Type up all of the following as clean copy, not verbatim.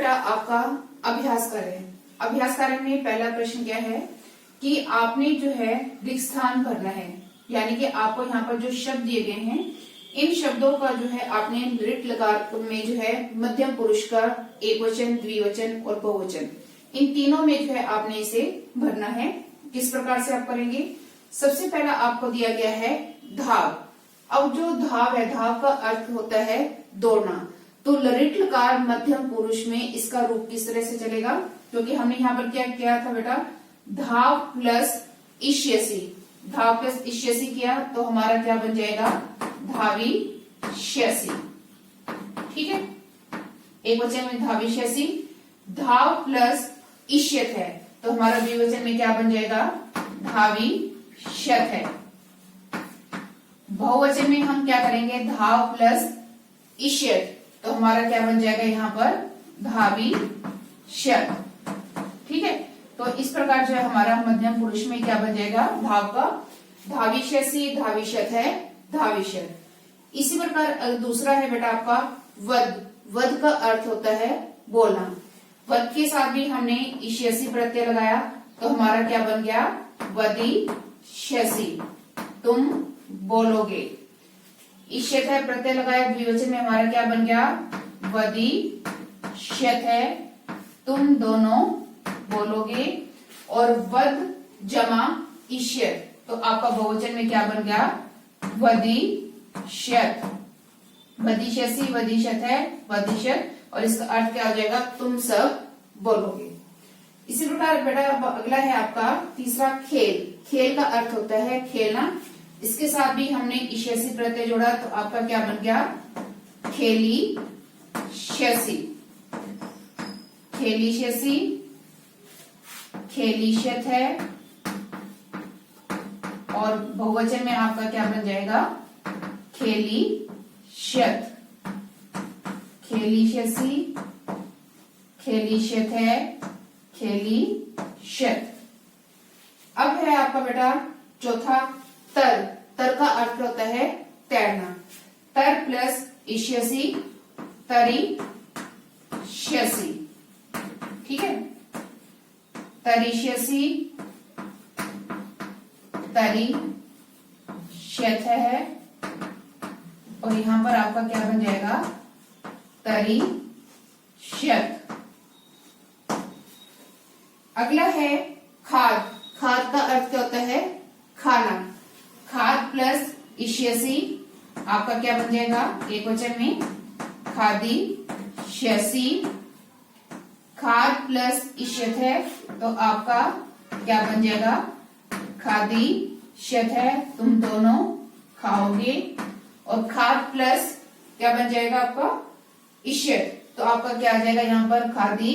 बेटा आपका अभ्यास कार्य है। अभ्यास कार्य में पहला प्रश्न क्या है कि आपने जो है रिक्त स्थान भरना है, यानी कि आपको यहाँ पर जो शब्द दिए गए हैं इन शब्दों का जो है आपने रिक्त लकार में जो है मध्यम पुरुष का एक वचन, द्विवचन और बहुवचन इन तीनों में जो है आपने इसे भरना है। किस प्रकार से आप करेंगे? सबसे पहला आपको दिया गया है धाव। अब जो धाव है, धाव का अर्थ होता है दौड़ना, तो लरित लकार मध्यम पुरुष में इसका रूप किस तरह से चलेगा? क्योंकि हमने यहाँ पर क्या किया था बेटा, धाव प्लस इष्यसी, धाव प्लस इष्यसी किया तो हमारा क्या बन जाएगा? धावी श्यसी। ठीक है, एक वचन में धावी श्यसी। धाव प्लस इष्यत है तो हमारा द्विवचन में क्या बन जाएगा? धावी शत है। बहुवचन में हम क्या करेंगे? धाव प्लस इष्यत तो हमारा क्या बन जाएगा यहाँ पर? धावी शत। ठीक है, तो इस प्रकार जो है हमारा मध्यम पुरुष में क्या बन जाएगा? धाव का धावी शसी, धावी शत है धावी शत। इसी प्रकार दूसरा है बेटा आपका वद। वद का अर्थ होता है बोलना। वद के साथ भी हमने इष्यसी प्रत्यय लगाया तो हमारा क्या बन गया? वदी शसी, तुम बोलोगे। इष्यत है प्रत्यय लगाया, द्विवचन में हमारा क्या बन गया? वदी श्यत है, तुम दोनों बोलोगे। और वद जमा इष्यत तो आपका बहुवचन में क्या बन गया? वदी शत। वदिशसी, वदिशत है वदिशत, और इसका अर्थ क्या हो जाएगा? तुम सब बोलोगे। इसी प्रकार बेटा अगला है आपका तीसरा खेल। खेल का अर्थ होता है खेलना। इसके साथ भी हमने इष्यसी प्रत्यय जोड़ा तो आपका क्या बन गया? खेली श्यसी, खेली श्यसी, खेलीशत है, और बहुवचन में आपका क्या बन जाएगा? खेली शत, खेलीशसी, खेलीशत है, खेली शत। अब है आपका बेटा चौथा तर। तर का अर्थ होता है तैरना। तर प्लस इष्यसी, तरी श्यसी। ठीक है, तरिष्यसी, तरी शत है, और यहां पर आपका क्या बन जाएगा? तरी शत। अगला है खाद। खाद का अर्थ क्या होता है? खाना। खाद प्लस इष्यसी आपका क्या बन जाएगा? एक वचन में खादी श्यसी। खाद प्लस इष्यत है तो आपका क्या बन जाएगा? खादी शत है, तुम दोनों खाओगे। और खाद प्लस क्या बन जाएगा आपका? इष्यत तो आपका क्या आ जाएगा यहाँ पर? खादी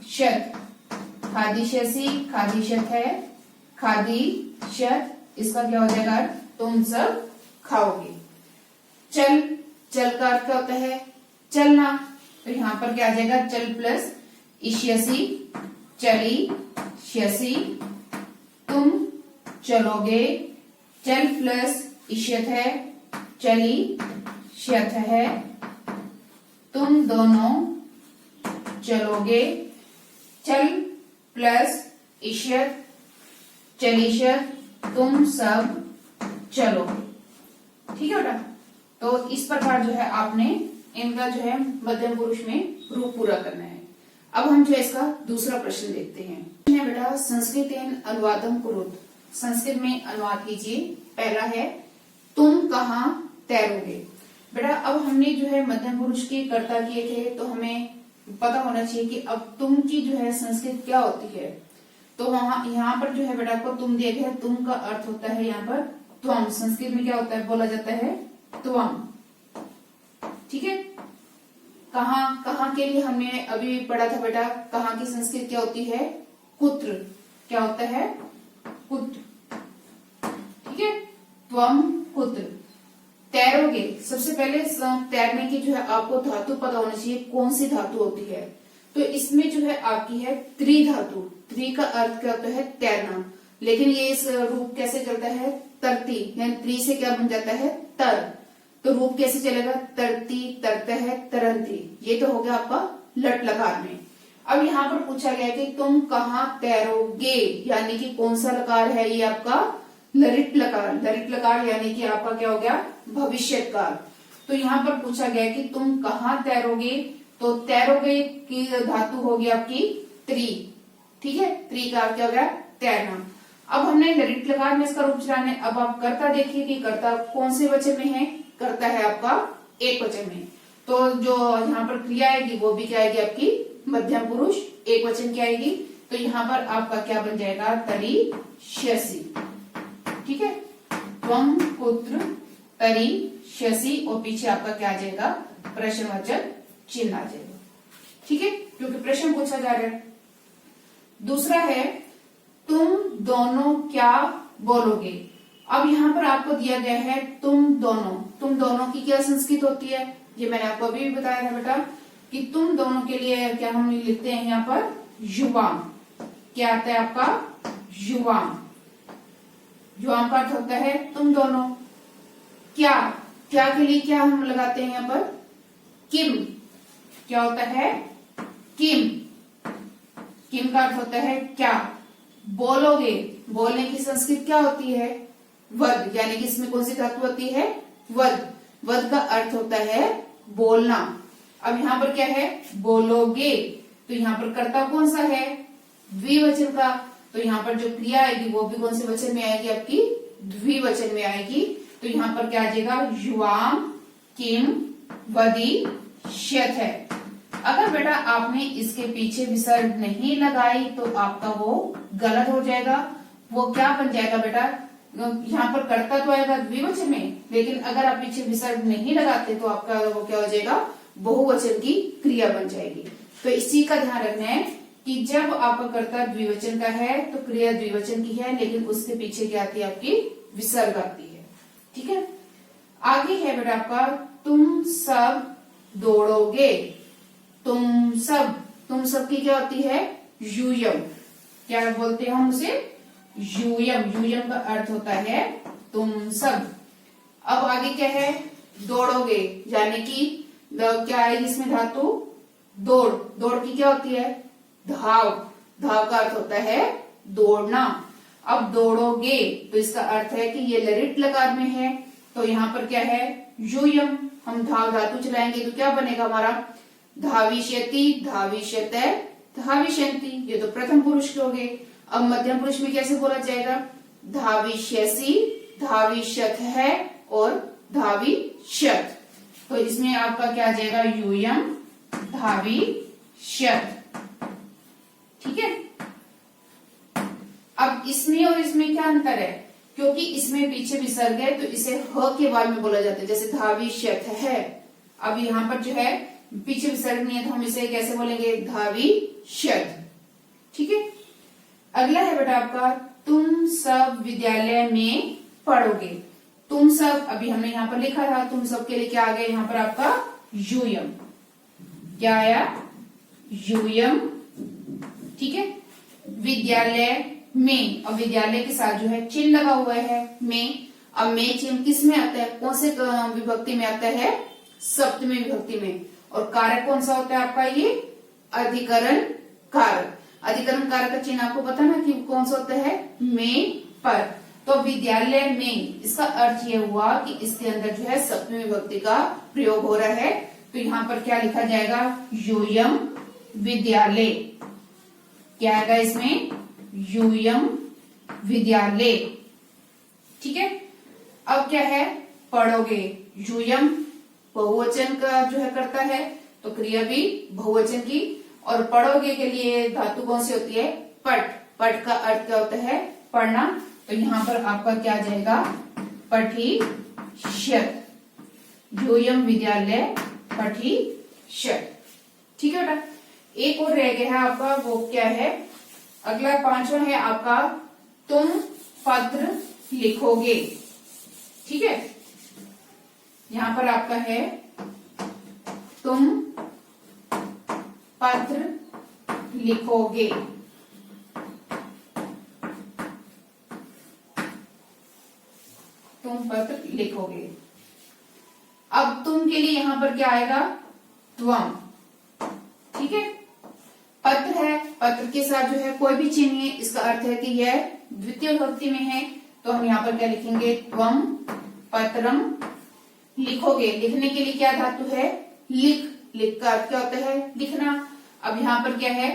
शत। खादी शसी, खादी शत है, खादी शत, इसका क्या हो जाएगा? तुम सब खाओगे। चल। चल का अर्थ क्या होता है? चलना, तो यहाँ पर क्या आ जाएगा? चल प्लस इष्यसी, चली श्यसी, तुम चलोगे। चल प्लस इष्यत है, चली श्यत है, तुम दोनों चलोगे। चल प्लस इष्यत, चलिशत, तुम सब चलोगे। ठीक है बेटा, तो इस प्रकार जो है आपने इनका जो है मध्यम पुरुष में रूप पूरा करना है। अब हम जो है इसका दूसरा प्रश्न देखते हैं। बेटा संस्कृतेन अनुवादम कुरुत, संस्कृत में अनुवाद कीजिए। पहला है तुम कहाँ तैरोगे। बेटा अब हमने जो है मध्यम पुरुष के कर्ता किए थे तो हमें पता होना चाहिए कि अब तुम की जो है संस्कृत क्या होती है। तो वहां यहाँ पर जो है बेटा आपको तुम दिया गया है। तुम का अर्थ होता है यहाँ पर त्वम। संस्कृत में क्या होता है? बोला जाता है त्वम। ठीक है, कहाँ, कहाँ के लिए हमने अभी पढ़ा था बेटा, कहाँ की संस्कृत क्या होती है? कुत्र। क्या होता है? कुत्र। ठीक है, त्वम कुत्र। तैरोगे, सबसे पहले तैरने की जो है आपको धातु पता होना चाहिए, कौन सी धातु होती है। तो इसमें जो है आपकी है त्रिधातु। त्रि का अर्थ क्या होता है? तैरना, लेकिन ये इस रूप कैसे चलता है? तरती, यानी त्रि से क्या बन जाता है? तर। तो रूप कैसे चलेगा? तरती, तरत है, तरंती। ये तो हो गया आपका लट लकार में। अब यहाँ पर पूछा गया कि तुम कहाँ तैरोगे, यानी कि कौन सा लकार है ये आपका लरित लकार। लरित लकार यानी कि आपका क्या हो गया भविष्य काल। तो यहाँ पर पूछा गया कि तुम कहाँ तैरोगे, तो तैरोगे की धातु होगी आपकी त्री। ठीक है, त्री का क्या हो गया तैरना। अब हमने लरित लकार में इसका रूप चलाना है। अब आप कर्ता देखिए कि कर्ता कौन से वचन में है, कर्ता है आपका एक वचन में। तो जो यहाँ पर क्रिया आएगी वो भी क्या आएगी आपकी मध्यम पुरुष एक वचन की आएगी। तो यहाँ पर आपका क्या बन जाएगा तरिष्यसि। ठीक है, त्वं पुत्र तरिष्यसि और पीछे आपका क्या आ जाएगा प्रश्नवाचक चिन्ह आ जाएगा। ठीक है, क्योंकि प्रश्न पूछा जा रहा है। दूसरा है तुम दोनों क्या बोलोगे। अब यहाँ पर आपको दिया गया है तुम दोनों। तुम दोनों की क्या संस्कृत होती है, ये मैंने आपको अभी भी बताया था बेटा कि तुम दोनों के लिए क्या हम लिखते हैं यहाँ पर युवाम। क्या आता है आपका युवाम। युवाम का अर्थ होता है तुम दोनों। क्या, क्या के लिए क्या हम लगाते हैं यहाँ पर किम। क्या होता है किम। किम का अर्थ होता है क्या। बोलोगे, बोलने की संस्कृत क्या होती है वद, यानी कि इसमें कौन सी धातु होती है वद। वद का अर्थ होता है बोलना। अब यहाँ पर क्या है बोलोगे, तो यहाँ पर कर्ता कौन सा है द्विवचन का। तो यहाँ पर जो क्रिया आएगी वो भी कौन से वचन में आएगी आपकी द्विवचन में आएगी। तो यहाँ पर क्या आ जाएगा युवाम किम वदिष्यथ है। अगर बेटा आपने इसके पीछे विसर्ग नहीं लगाई तो आपका वो गलत हो जाएगा। वो क्या बन जाएगा बेटा, यहाँ पर कर्ता तो आएगा द्विवचन में, लेकिन अगर आप पीछे विसर्ग नहीं लगाते तो आपका वो क्या हो जाएगा बहुवचन की क्रिया बन जाएगी। तो इसी का ध्यान रखना है कि जब आपका कर्ता द्विवचन का है तो क्रिया द्विवचन की है, लेकिन उसके पीछे क्या आती है आपकी विसर्ग आती है। ठीक है, आगे है बेटा आपका तुम सब दौड़ोगे। तुम सब की क्या होती है यूयम। क्या बोलते हैं हम उसे यूयम। यूयम का अर्थ होता है तुम सब। अब आगे क्या है दौड़ोगे, यानी कि क्या आएगी इसमें धातु दौड़। दौड़ की क्या होती है धाव। धाव का अर्थ होता है दौड़ना। अब दौड़ोगे तो इसका अर्थ है कि ये लरित लकार में है, तो यहाँ पर क्या है यूयम। हम धाव धातु चलाएंगे तो क्या बनेगा हमारा धाविष्यति धाविष्यते धाविष्यन्ति। ये तो प्रथम पुरुष के हो गए। अब मध्यम पुरुष में कैसे बोला जाएगा धाविष्यसि धाविष्यथ है और धाविष्यत। तो इसमें आपका क्या आ जाएगा यूयम धाविष्यत। ठीक है, अब इसमें और इसमें क्या अंतर है, क्योंकि इसमें पीछे विसर्ग है तो इसे ह के बाद में बोला जाता है, जैसे धाविष्यथ है। अब यहाँ पर जो है पीछे विसर्ग नहीं है तो हम इसे कैसे बोलेंगे धाविष्यत। ठीक है, अगला है बेटा आपका तुम सब विद्यालय में पढ़ोगे। तुम सब अभी हमने यहाँ पर लिखा था, तुम सब के लिए क्या आ गया यहाँ पर आपका यूयम। क्या आया यूयम। ठीक है, विद्यालय में, और विद्यालय के साथ जो है चिन्ह लगा हुआ है में। अब में चिन्ह किस में आता है, कौन से विभक्ति में आता है सप्तमी विभक्ति में। और कारक कौन सा होता है आपका ये अधिकरण कारक। अधिकरण कारक का चिन्ह आपको पता ना कि कौन सा होता है में पर। तो विद्यालय में इसका अर्थ ये हुआ कि इसके अंदर जो है सप्तमी विभक्ति का प्रयोग हो रहा है। तो यहाँ पर क्या लिखा जाएगा यूयम विद्यालय। क्या आएगा इसमें यूयम विद्यालय। ठीक है, अब क्या है पढ़ोगे। यूयम बहुवचन का जो है करता है तो क्रिया भी बहुवचन की। और पढ़ोगे के लिए धातु कौन सी होती है पठ। पठ का अर्थ क्या होता है पढ़ना। तो यहाँ पर आपका क्या आ जाएगा पठिष्यत। यूयम विद्यालय पठिष्यत। ठीक है बेटा, एक और रह गया है आपका, वो क्या है अगला पांचवा है आपका तुम पत्र लिखोगे। ठीक है, यहाँ पर आपका है तुम पत्र लिखोगे। तुम पत्र लिखोगे। अब तुम के लिए यहां पर क्या आएगा त्वम। ठीक ठीक है। पत्र है, पत्र के साथ जो है कोई भी चिन्ह है, इसका अर्थ है कि यह द्वितीय विभक्ति में है। तो हम यहाँ पर क्या लिखेंगे, त्वम पत्रम लिखोगे। लिखने के लिए क्या धातु है, लिख। लिख का अर्थ क्या होता है, लिखना। अब यहाँ पर क्या है,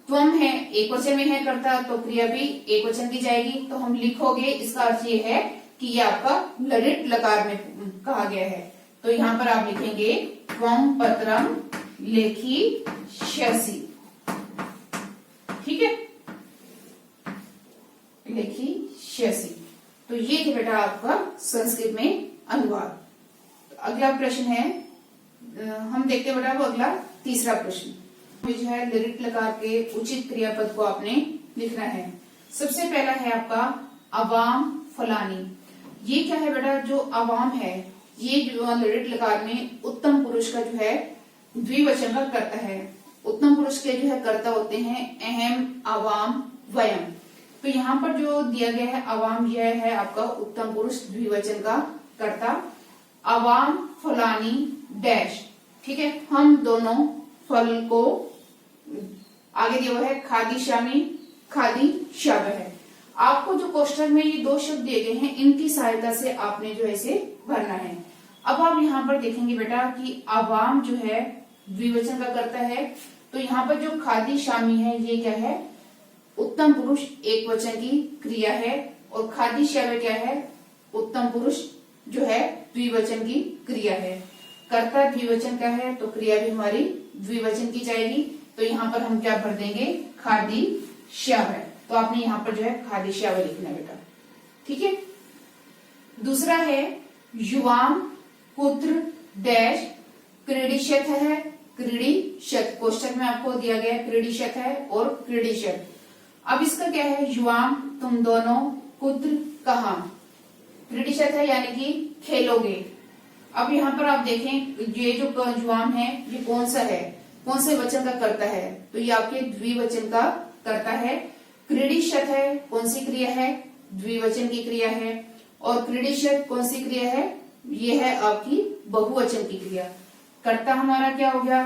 त्वम है, एक वचन में है कर्ता, तो क्रिया भी एक वचन की जाएगी। तो हम लिखोगे, इसका अर्थ ये है कि ये आपका ललित लकार में कहा गया है। तो यहाँ पर आप लिखेंगे त्वम पत्रम लेखिष्यसि, ठीक है, लेखिष्यसि। तो ये थे बेटा आपका संस्कृत में अनुवाद। तो अगला प्रश्न है, हम देखते हैं बेटा वो अगला तीसरा प्रश्न जो है, ललित लकार के उचित क्रियापद को आपने लिखना है। सबसे पहला है आपका अवाम फलानी। ये क्या है बेटा, जो अवाम है ये जो ललित लकार में उत्तम पुरुष का जो है द्विवचन का कर्ता है। उत्तम पुरुष के जो है कर्ता होते हैं अहम, अवाम, वयम। तो यहाँ पर जो दिया गया है अवाम, यह है आपका उत्तम पुरुष द्विवचन का कर्ता। अवाम फलानी डैश, ठीक है, हम दोनों फल को, आगे दिया हुआ है खादी शामी, खादी शाब है। आपको जो कोष्ठक में ये दो शब्द दिए गए हैं, इनकी सहायता से आपने जो है इसे भरना है। अब आप यहाँ पर देखेंगे बेटा कि अवाम जो है द्विवचन का कर्ता है। तो यहाँ पर जो खादी शामी है ये क्या है, उत्तम पुरुष एक वचन की क्रिया है। और खादी शाब क्या है, उत्तम पुरुष जो है द्विवचन की क्रिया है। कर्ता द्विवचन का है तो क्रिया भी हमारी द्विवचन की जाएगी। तो यहाँ पर हम क्या भर देंगे, खादी शाब। तो आपने यहाँ पर जो है खादी शाब लिखना है बेटा, ठीक है। दूसरा है युवाम पुत्र डैश क्रीडिशत है, क्रीडिशत। कोष्ठक में आपको दिया गया है क्रीडिशत है और क्रीडिशत। अब इसका क्या है, युवाम तुम दोनों, पुत्र कहाँ, क्रीडिशत है यानी कि खेलोगे। अब यहाँ पर आप देखें ये जो युवाम है ये कौन सा है, कौन से वचन का कर्ता है, तो ये आपके द्विवचन का कर्ता है। क्रीडिशत है, कौन सी क्रिया है, द्विवचन की क्रिया है। और क्रीडिशत कौन सी क्रिया है, ये है आपकी बहुवचन की क्रिया। कर्ता हमारा क्या हो गया,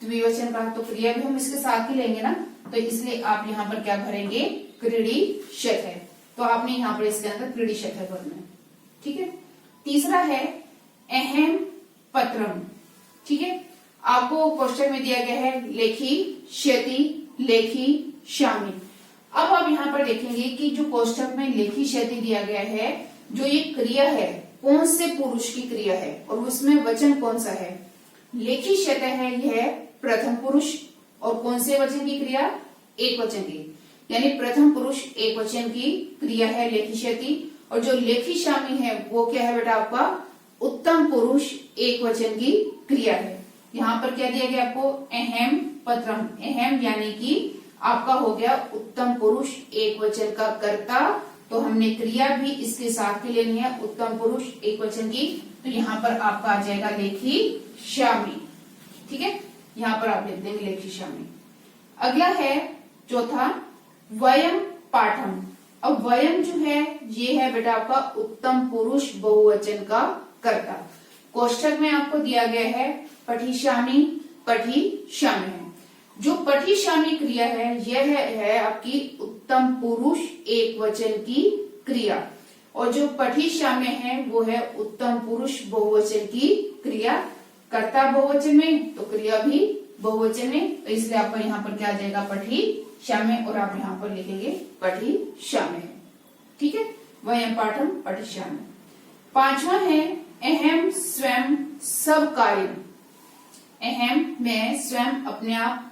द्विवचन का, तो क्रिया भी हम इसके साथ ही लेंगे ना। तो इसलिए आप यहाँ पर क्या भरेंगे, क्रीडिशत है। तो आपने यहाँ पर इसके अंदर क्रीडिशत है भरना है, ठीक है। तीसरा है अहम पत्रम, ठीक है। आपको क्वेश्चन में दिया गया है लेखी श्यति, लेखी शामी। अब आप यहाँ पर देखेंगे कि जो कोष्ठक में लेखी श्यति दिया गया है, जो ये क्रिया है कौन से पुरुष की क्रिया है और उसमें वचन कौन सा है। लेखी श्यत है यह प्रथम पुरुष, और कौन से वचन की क्रिया, एक वचन की, यानी प्रथम पुरुष एक वचन की क्रिया है लेखी श्यति। और जो लेखी शामी है वो क्या है बेटा आपका उत्तम पुरुष एक वचन की क्रिया है। यहाँ पर क्या दिया गया आपको, अहम पत्रम। अहम यानी कि आपका हो गया उत्तम पुरुष एक वचन का कर्ता। तो हमने क्रिया भी इसके साथ ही लेनी है, उत्तम पुरुष एक वचन की। तो यहाँ पर आपका आ जाएगा लेखी शामी, ठीक है। यहाँ पर आप लिख देंगे लेखी शामी। अगला है चौथा वयम पाठम। अब वयम जो है ये है बेटा आपका उत्तम पुरुष बहुवचन का कर्ता। कोष्ठक में आपको दिया गया है पठिष्यामि, पठिष्यामि है। जो पठिष्यामि क्रिया है यह है आपकी उत्तम पुरुष एक वचन की क्रिया। और जो पठिष्यामि है वो है उत्तम पुरुष बहुवचन की क्रिया। कर्ता बहुवचन में तो क्रिया भी बहुवचन में। तो इसलिए आपका यहाँ पर क्या आ जाएगा, पठिष्यामि, और आप यहाँ पर लिखेंगे पठिष्यामि, ठीक है। वयम पाठम पठिष्यामि। पांचवा है अहम स्वयं सब कार्य। अहम में स्वयं अपने आप,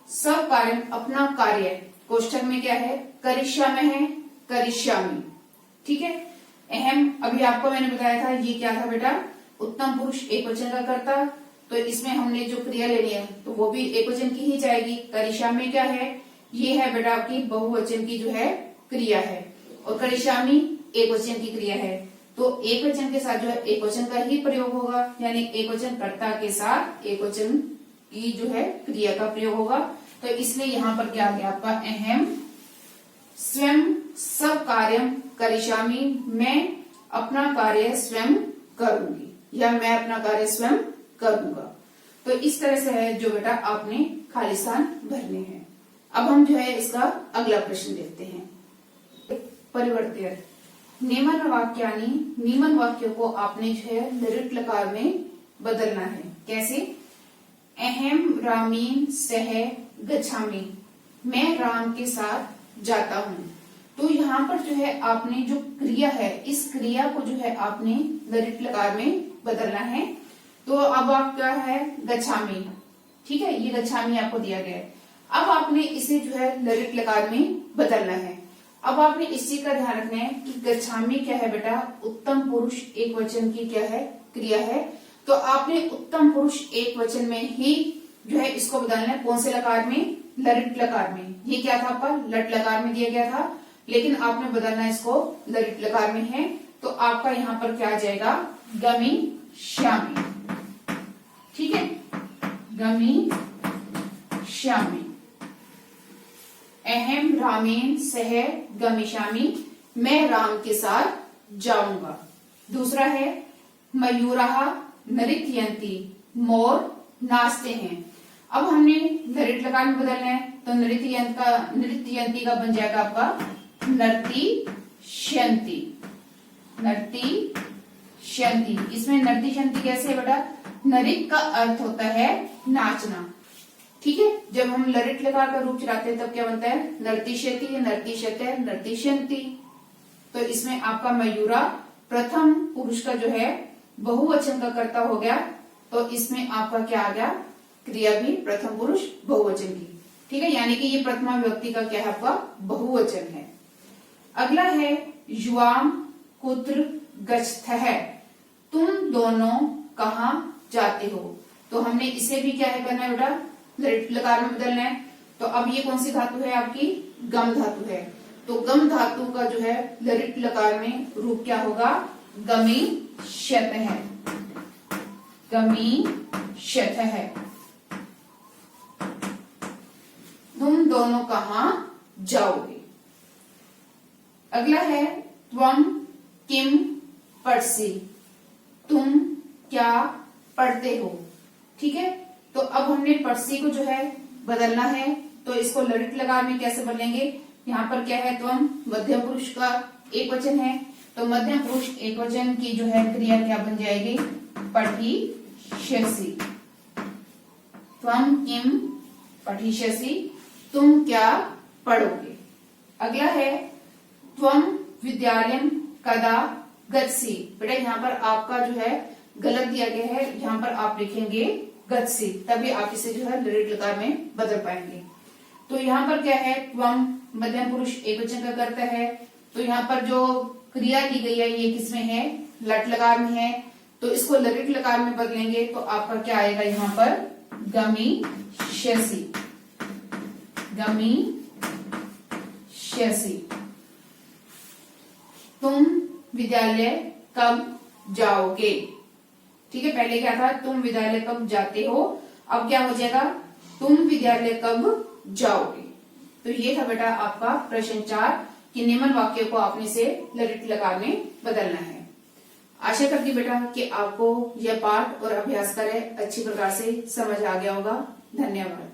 सब कार्य अपना कार्य। कोष्ठक में क्या है, करिष्यामि है, करिष्यामि, ठीक है। अहम अभी आपको मैंने बताया था ये क्या था बेटा, उत्तम पुरुष एक वचन का कर्ता। तो इसमें हमने जो क्रिया लेनी है तो वो भी एक वचन की ही जाएगी। करिष्यामि क्या है, ये है बेटा आपकी बहुवचन की जो है क्रिया है। और करिष्यामि एक वचन की क्रिया है। तो एक वचन के साथ जो है एक वचन का ही प्रयोग होगा, यानी एक वचन कर्ता के साथ एक वचन की जो है क्रिया का प्रयोग होगा। तो इसलिए यहाँ पर क्या आ गया आपका, अहम स्वयं सब कार्यम करिष्यामि, मैं अपना कार्य स्वयं करूंगी या मैं अपना कार्य स्वयं करूंगा। तो इस तरह से है जो बेटा आपने खाली स्थान भरने हैं। अब हम जो है इसका अगला प्रश्न देखते हैं। परिवर्त्य निम्न वाक्यानि, निम्न वाक्यों को आपने जो है लृट लकार में बदलना है। कैसे? अहम रामीन सह गच्छामि, मैं राम के साथ जाता हूँ। तो यहाँ पर जो है आपने जो क्रिया है, इस क्रिया को जो है आपने लृट लकार में बदलना है। तो अब आपका है गच्छामि, ठीक है, ये गच्छामि आपको दिया गया है। अब आपने इसे जो है लृट लकार में बदलना है। अब आपने इस चीज का ध्यान रखना है कि गच्छामि क्या है बेटा, उत्तम पुरुष एक वचन की क्या है, क्रिया है। तो आपने उत्तम पुरुष एक वचन में ही जो है इसको बदलना है। कौन से लकार में? लृट लकार में। ये क्या था आपका, लट लकार में दिया गया था, लेकिन आपने बदलना इसको लृट लकार में है। तो आपका यहाँ पर क्या आ जाएगा, गमिष्यामि, ठीक है, गमिष्यामि। अहम रामेन सह गमिष्यामि, मैं राम के साथ जाऊंगा। दूसरा है मयूराः नृत्यन्ति, मोर नाचते हैं। अब हमने लृट लकार में बदलना है, तो नृत्यन्ति का बन जाएगा आपका नर्तिष्यन्ति, नर्तिष्यन्ति। इसमें नर्तिष्यन्ति कैसे है बेटा, नृत्य का अर्थ होता है नाचना, ठीक है। जब हम लृट लकार का रूप चलाते हैं तब क्या बनता है, नर्तिष्यति, नर्तिष्यते, नर्तिष्यन्ति। तो इसमें आपका मयूरा प्रथम पुरुष का जो है बहुवचन का कर्ता हो गया। तो इसमें आपका क्या आ गया, क्रिया भी प्रथम पुरुष बहुवचन की, ठीक है, यानी कि ये प्रथमा व्यक्ति का क्या है, आपका बहुवचन है। अगला है युवाम कुत्र गच्छतः, तुम दोनों कहाँ जाते हो। तो हमने इसे भी क्या है करना है बेटा, लृट लकार में बदलना है। तो अब ये कौन सी धातु है आपकी, गम धातु है। तो गम धातु का जो है लृट लकार में रूप क्या होगा, गमिष्यतः, गमिष्यतः। तुम दोनों कहाँ जाओगे। अगला है त्वम किम पढ़सि, तुम क्या पढ़ते हो, ठीक है। तो अब हमने पढ़सि को जो है बदलना है। तो इसको लृट लकार में कैसे बदलेंगे, यहाँ पर क्या है, त्वम मध्यम पुरुष का एक वचन है। तो मध्यम पुरुष एक वचन की जो है क्रिया क्या बन जाएगी, पठिष्यसि, त्वम किम पठिष्यसि, तुम क्या पढ़ोगे। अगला है त्वम विद्यालयं कदा गच्छसि। बेटा यहाँ पर आपका जो है गलत दिया गया है, यहाँ पर आप लिखेंगे गच्छसि, तभी आप इसे जो है लृट लकार में बदल पाएंगे। तो यहाँ पर क्या है, त्वम मध्यम पुरुष एक वचन का कर्ता है। तो यहाँ पर जो क्रिया दी गई है ये किसमें है, लट लकार में है। तो इसको लृट लकार में बदलेंगे तो आपका क्या आएगा, यहाँ पर गमिष्यसि, गमिष्यसि। तुम विद्यालय कब जाओगे, ठीक है। पहले क्या था, तुम विद्यालय कब जाते हो, अब क्या हो जाएगा, तुम विद्यालय कब जाओगे। तो ये था बेटा आपका प्रश्न 4 कि निम्न वाक्य को आपने से लृट लकार में बदलना है। आशा करती बेटा कि आपको यह पाठ और अभ्यास कार्य अच्छी प्रकार से समझ आ गया होगा। धन्यवाद।